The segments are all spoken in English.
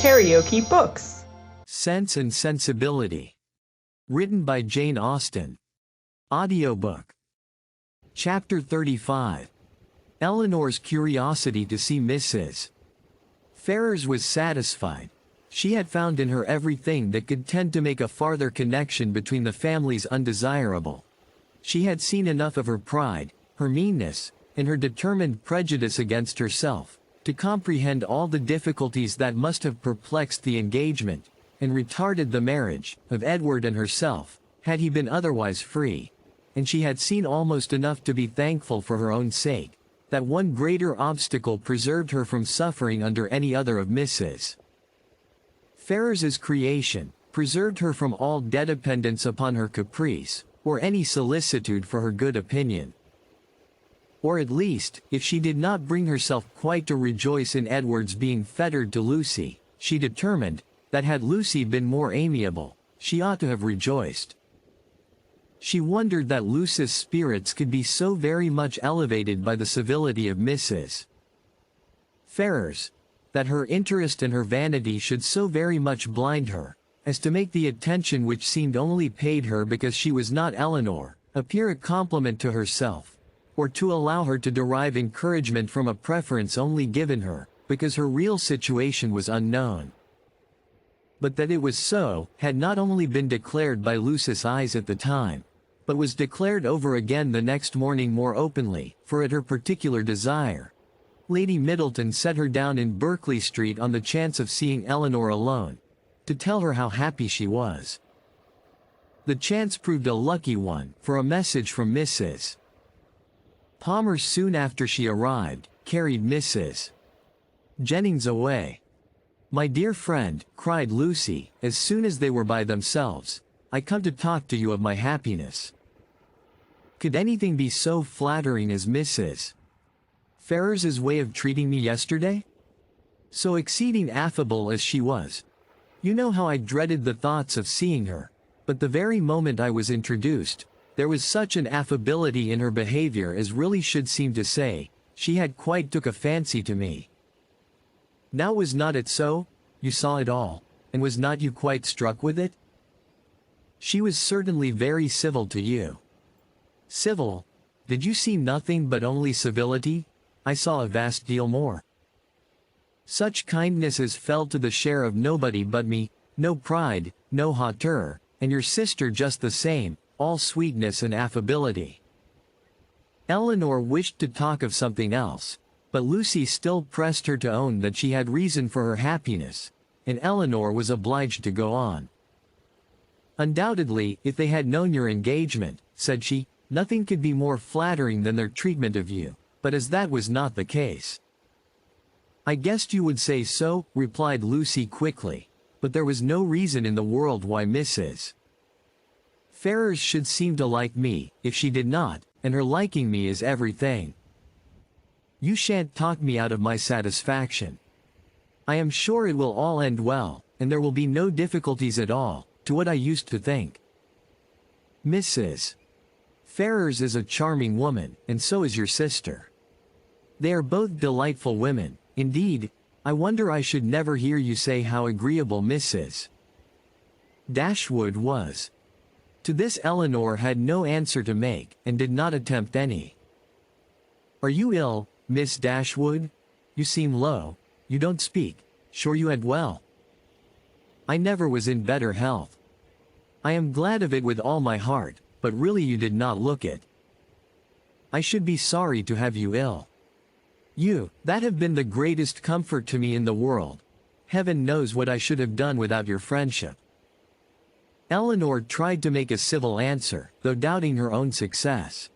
KaraokeBooks. Sense and Sensibility. Written by Jane Austen. Audiobook. Chapter 35. Eleanor's curiosity to see Mrs. Ferrars was satisfied. She had found in her everything that could tend to make a farther connection between the families undesirable. She had seen enough of her pride, her meanness, and her determined prejudice against herself, to comprehend all the difficulties that must have perplexed the engagement, and retarded the marriage, of Edward and herself, had he been otherwise free. And she had seen almost enough to be thankful for her own sake, that one greater obstacle preserved her from suffering under any other of Mrs. Ferrars's creation, preserved her from all dependence upon her caprice, or any solicitude for her good opinion. Or at least, if she did not bring herself quite to rejoice in Edward's being fettered to Lucy, she determined, that had Lucy been more amiable, she ought to have rejoiced. She wondered that Lucy's spirits could be so very much elevated by the civility of Mrs. Ferrars, that her interest and her vanity should so very much blind her, as to make the attention which seemed only paid her because she was not Eleanor, appear a compliment to herself, or to allow her to derive encouragement from a preference only given her, because her real situation was unknown. But that it was so, had not only been declared by Lucy's eyes at the time, but was declared over again the next morning more openly, for at her particular desire, Lady Middleton set her down in Berkeley Street on the chance of seeing Eleanor alone, to tell her how happy she was. The chance proved a lucky one, for a message from Mrs. Palmer soon after she arrived, carried Mrs. Jennings away. "My dear friend," cried Lucy, as soon as they were by themselves, "I come to talk to you of my happiness." Could anything be so flattering as Mrs. Ferrars's way of treating me yesterday? So exceeding affable as she was. You know how I dreaded the thoughts of seeing her, but the very moment I was introduced, there was such an affability in her behavior as really should seem to say, she had quite took a fancy to me. Now was not it so? You saw it all, and was not you quite struck with it? She was certainly very civil to you. Civil? Did you see nothing but only civility? I saw a vast deal more. Such kindness as fell to the share of nobody but me, no pride, no hauteur, and your sister just the same, all sweetness and affability. Eleanor wished to talk of something else, but Lucy still pressed her to own that she had reason for her happiness, and Eleanor was obliged to go on. "Undoubtedly, if they had known your engagement," said she, "nothing could be more flattering than their treatment of you, but as that was not the case." "I guessed you would say so," replied Lucy quickly, "but there was no reason in the world why Mrs. Ferrars should seem to like me, if she did not, and her liking me is everything. You shan't talk me out of my satisfaction. I am sure it will all end well, and there will be no difficulties at all, to what I used to think. Mrs. Ferrars is a charming woman, and so is your sister. They are both delightful women. Indeed, I wonder I should never hear you say how agreeable Mrs. Dashwood was." To this Eleanor had no answer to make, and did not attempt any. "Are you ill, Miss Dashwood? You seem low. You don't speak. Sure you had well?" "I never was in better health. I am glad of it with all my heart, but really you did not look it. I should be sorry to have you ill. You, that have been the greatest comfort to me in the world. Heaven knows what I should have done without your friendship." Eleanor tried to make a civil answer, though doubting her own success.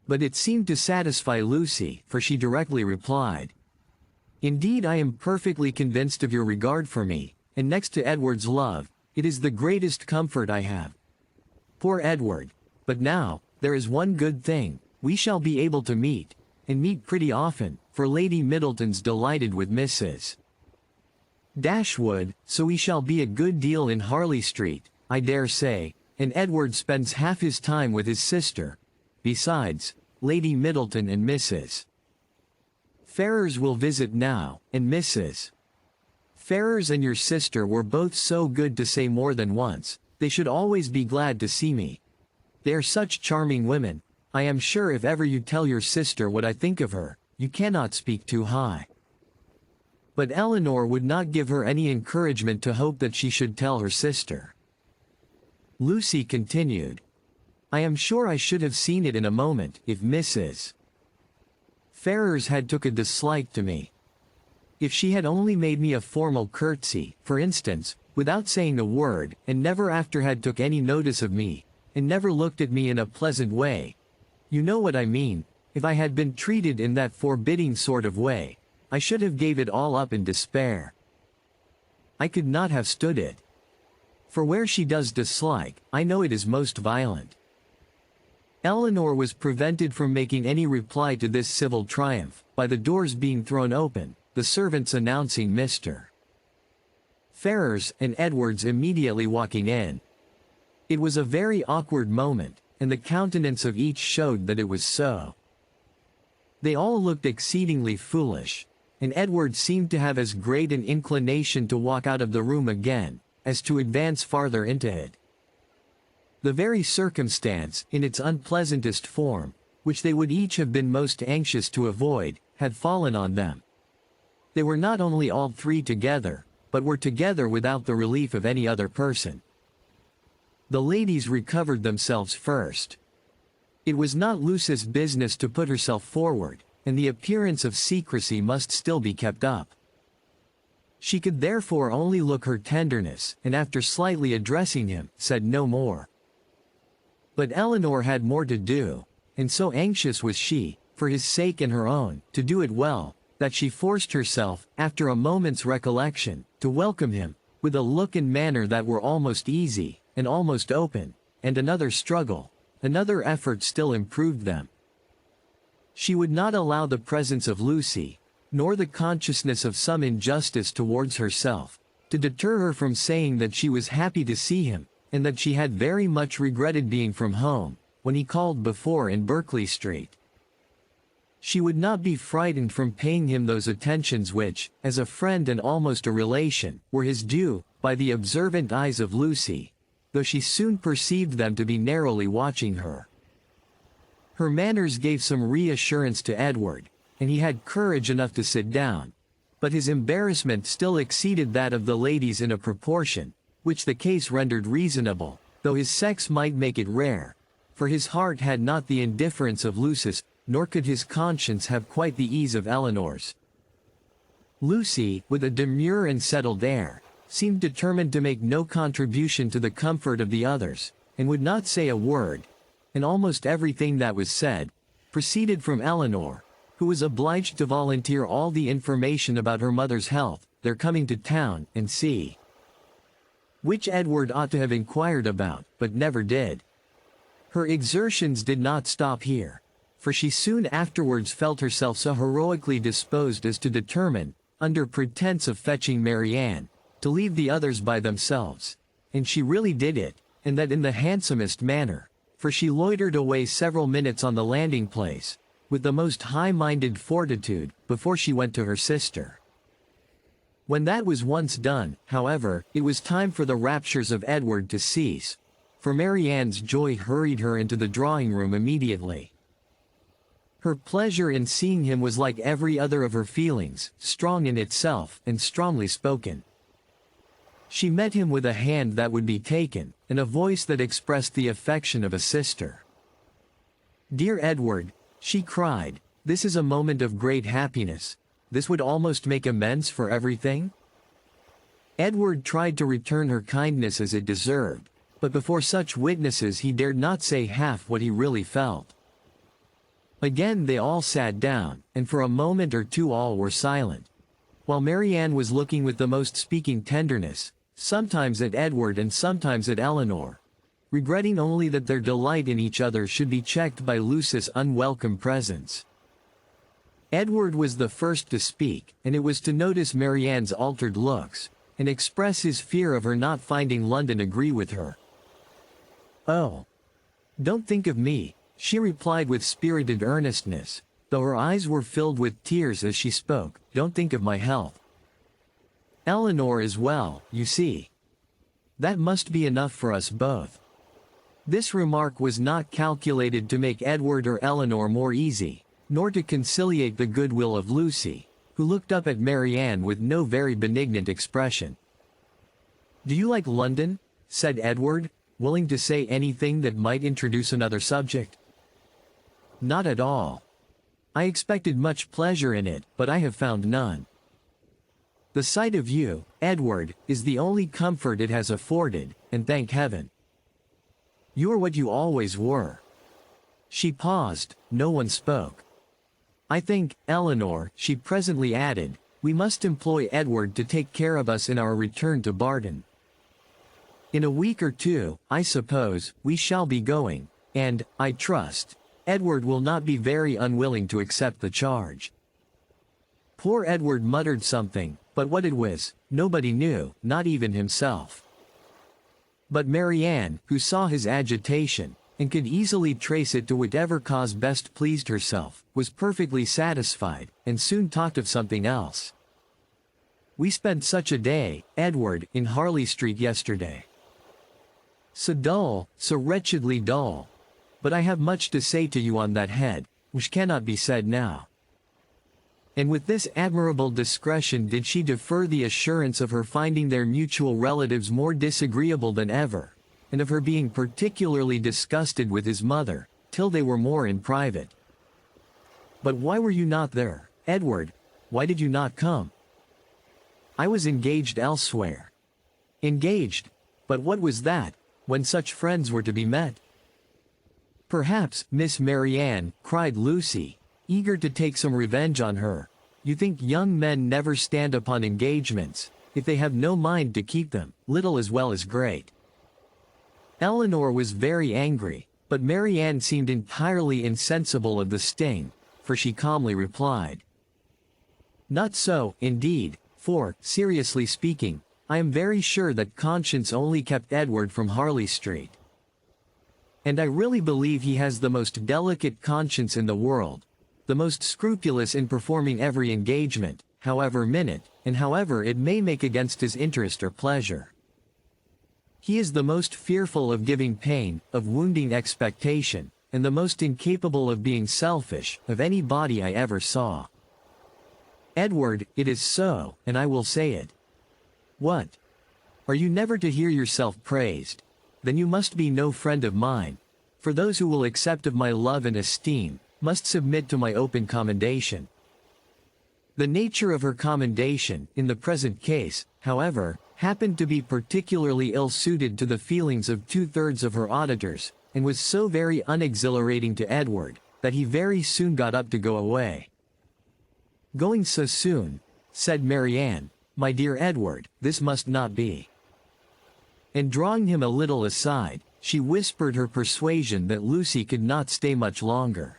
But it seemed to satisfy Lucy, for she directly replied, "Indeed I am perfectly convinced of your regard for me, and next to Edward's love, it is the greatest comfort I have. Poor Edward! But now, there is one good thing, we shall be able to meet, and meet pretty often, for Lady Middleton's delighted with Mrs. Dashwood, so we shall be a good deal in Harley Street, I dare say, and Edward spends half his time with his sister. Besides, Lady Middleton and Mrs. Ferrars will visit now, and Mrs. Ferrers and your sister were both so good to say more than once, they should always be glad to see me. They are such charming women. I am sure if ever you tell your sister what I think of her, you cannot speak too high. But Eleanor would not give her any encouragement to hope that she should tell her sister. Lucy continued. I am sure I should have seen it in a moment, if Mrs. Ferrers had took a dislike to me. If she had only made me a formal curtsy, for instance, without saying a word, and never after had took any notice of me, and never looked at me in a pleasant way. You know what I mean, if I had been treated in that forbidding sort of way, I should have gave it all up in despair. I could not have stood it. For where she does dislike, I know it is most violent. Eleanor was prevented from making any reply to this civil triumph, by the doors being thrown open, the servants announcing Mr. Ferrers and Edwards immediately walking in. It was a very awkward moment, and the countenance of each showed that it was so. They all looked exceedingly foolish, and Edward seemed to have as great an inclination to walk out of the room again, as to advance farther into it. The very circumstance, in its unpleasantest form, which they would each have been most anxious to avoid, had fallen on them. They were not only all three together, but were together without the relief of any other person. The ladies recovered themselves first. It was not Lucy's business to put herself forward, and the appearance of secrecy must still be kept up. She could therefore only look her tenderness, and after slightly addressing him, said no more. But Eleanor had more to do, and so anxious was she, for his sake and her own, to do it well, that she forced herself, after a moment's recollection, to welcome him, with a look and manner that were almost easy, and almost open, and another struggle, another effort still improved them. She would not allow the presence of Lucy, nor the consciousness of some injustice towards herself, to deter her from saying that she was happy to see him, and that she had very much regretted being from home, when he called before in Berkeley Street. She would not be frightened from paying him those attentions which, as a friend and almost a relation, were his due, by the observant eyes of Lucy, though she soon perceived them to be narrowly watching her. Her manners gave some reassurance to Edward, and he had courage enough to sit down, but his embarrassment still exceeded that of the ladies in a proportion, which the case rendered reasonable, though his sex might make it rare, for his heart had not the indifference of Lucy's, nor could his conscience have quite the ease of Eleanor's. Lucy, with a demure and settled air, seemed determined to make no contribution to the comfort of the others, and would not say a word, and almost everything that was said, proceeded from Eleanor, who was obliged to volunteer all the information about her mother's health, their coming to town, and see, which Edward ought to have inquired about, but never did. Her exertions did not stop here, for she soon afterwards felt herself so heroically disposed as to determine, under pretense of fetching Marianne, to leave the others by themselves, and she really did it, and that in the handsomest manner, for she loitered away several minutes on the landing place, with the most high-minded fortitude, before she went to her sister. When that was once done, however, it was time for the raptures of Edward to cease, for Marianne's joy hurried her into the drawing-room immediately. Her pleasure in seeing him was like every other of her feelings, strong in itself, and strongly spoken. She met him with a hand that would be taken, and a voice that expressed the affection of a sister. "Dear Edward," she cried, "this is a moment of great happiness. This would almost make amends for everything." Edward tried to return her kindness as it deserved, but before such witnesses he dared not say half what he really felt. Again they all sat down, and for a moment or two all were silent, while Marianne was looking with the most speaking tenderness, sometimes at Edward and sometimes at Eleanor, regretting only that their delight in each other should be checked by Lucy's unwelcome presence. Edward was the first to speak, and it was to notice Marianne's altered looks, and express his fear of her not finding London agree with her. "Oh, don't think of me," she replied with spirited earnestness, though her eyes were filled with tears as she spoke. "Don't think of my health. Eleanor as well, you see. That must be enough for us both." This remark was not calculated to make Edward or Eleanor more easy, nor to conciliate the goodwill of Lucy, who looked up at Marianne with no very benignant expression. "Do you like London?" said Edward, willing to say anything that might introduce another subject. "Not at all. I expected much pleasure in it, but I have found none. The sight of you, Edward, is the only comfort it has afforded, and thank heaven. You are what you always were." She paused, no one spoke. "I think, Eleanor," she presently added, "we must employ Edward to take care of us in our return to Barton. In a week or two, I suppose, we shall be going, and, I trust, Edward will not be very unwilling to accept the charge." Poor Edward muttered something, but what it was, nobody knew, not even himself. But Marianne, who saw his agitation, and could easily trace it to whatever cause best pleased herself, was perfectly satisfied, and soon talked of something else. "We spent such a day, Edward, in Harley Street yesterday. So dull, so wretchedly dull. But I have much to say to you on that head, which cannot be said now." And with this admirable discretion did she defer the assurance of her finding their mutual relatives more disagreeable than ever, and of her being particularly disgusted with his mother, till they were more in private. "But why were you not there, Edward? Why did you not come?" "I was engaged elsewhere." "Engaged? But what was that, when such friends were to be met?" "Perhaps, Miss Marianne," cried Lucy, eager to take some revenge on her, "you think young men never stand upon engagements, if they have no mind to keep them, little as well as great." Eleanor was very angry, but Marianne seemed entirely insensible of the sting, for she calmly replied, "Not so, indeed, for, seriously speaking, I am very sure that conscience only kept Edward from Harley Street. And I really believe he has the most delicate conscience in the world, the most scrupulous in performing every engagement, however minute, and however it may make against his interest or pleasure. He is the most fearful of giving pain, of wounding expectation, and the most incapable of being selfish, of any body I ever saw. Edward, it is so, and I will say it. What? Are you never to hear yourself praised? Then you must be no friend of mine, for those who will accept of my love and esteem, must submit to my open commendation." The nature of her commendation, in the present case, however, happened to be particularly ill-suited to the feelings of 2/3 of her auditors, and was so very unexhilarating to Edward, that he very soon got up to go away. "Going so soon?" said Marianne. "My dear Edward, this must not be." And drawing him a little aside, she whispered her persuasion that Lucy could not stay much longer.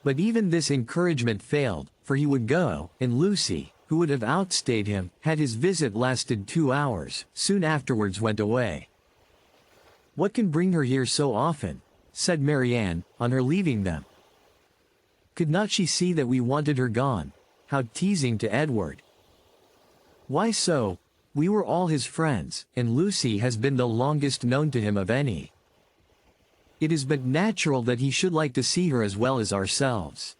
But even this encouragement failed, for he would go, and Lucy, who would have outstayed him, had his visit lasted 2 hours, soon afterwards went away. "What can bring her here so often?" said Marianne, on her leaving them. "Could not she see that we wanted her gone? How teasing to Edward!" "Why so? We were all his friends, and Lucy has been the longest known to him of any. It is but natural that he should like to see her as well as ourselves."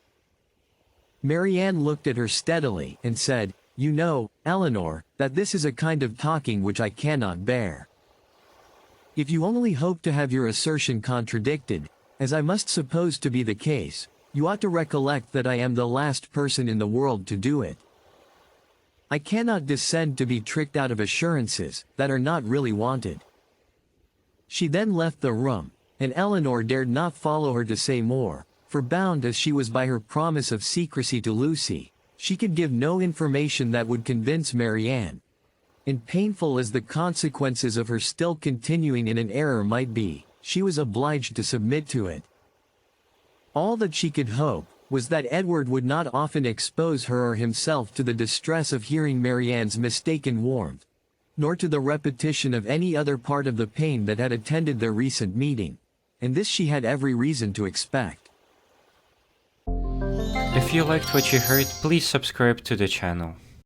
Marianne looked at her steadily, and said, "You know, Eleanor, that this is a kind of talking which I cannot bear. If you only hope to have your assertion contradicted, as I must suppose to be the case, you ought to recollect that I am the last person in the world to do it. I cannot descend to be tricked out of assurances that are not really wanted." She then left the room, and Eleanor dared not follow her to say more, for bound as she was by her promise of secrecy to Lucy, she could give no information that would convince Marianne. And painful as the consequences of her still continuing in an error might be, she was obliged to submit to it. All that she could hope was that Edward would not often expose her or himself to the distress of hearing Marianne's mistaken warmth, nor to the repetition of any other part of the pain that had attended their recent meeting, and this she had every reason to expect. If you liked what you heard, please subscribe to the channel.